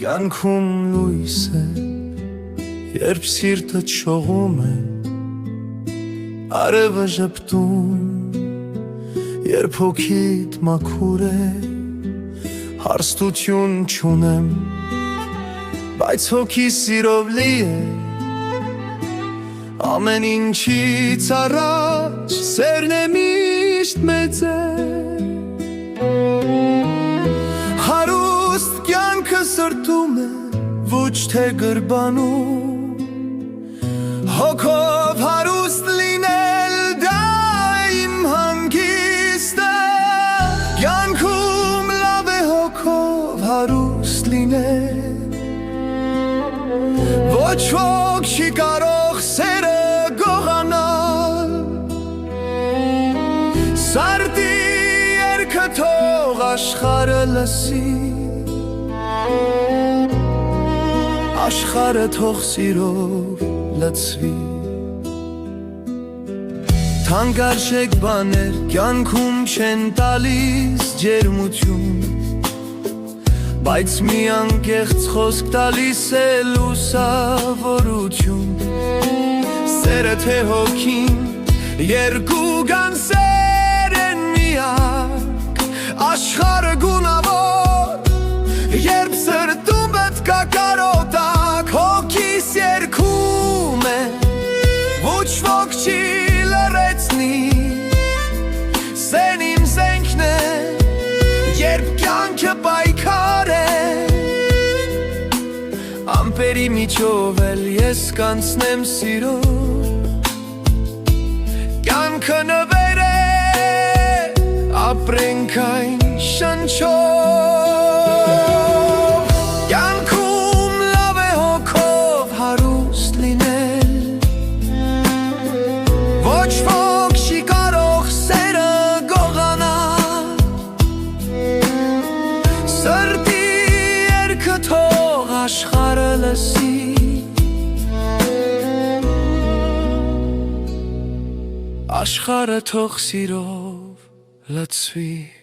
Կյանքում լույս է, երբ սիրտդ շողում է, արևը ժպտում, երբ հոգիդ մաքուր է, հարստություն չունեմ, բայց հոգի սիրով լի է, ամեն ինչից առաջ սերն է միշտ մեծ է, հարուստ կյանքը սրտում է, ոչ թե գրբանում, հոգով հարուստ լինել դա իմ հանգիստը, կյանքում լավ է հոգով հարուստ լինել, ոչ ոք չի կարող սերը գողանալ, սարդի երգը թող աշխարհը լսի, աշխարհը թող սիրով լցվի, թանկարժեք բաներ կյանքում չեն տալիս ջերմություն, բայց մի անկեղծ խոսք տալիս է լուսավորություն, սերը թե հոգին երկու գանձեր են միակ, աշխարհը գունավոր, երբ սրտումդ կա կարոտակ, հոգիս երգում է, ոչ ոք չի լռեցնի, սեն իմ զենքն է, երբ կյանքը պայքար է, ամպերի միջով էլ ես կանցնեմ սիրով, կյանքը նվեր է, ապրենք այն շնչով, կյանքում լավ է հոգով հարուստ լինել, ոչ ոք չի կարող սերը գողանալ, սրտի երգը թող աշխարհը լսի, աշխարհը թող սիրով լցվի.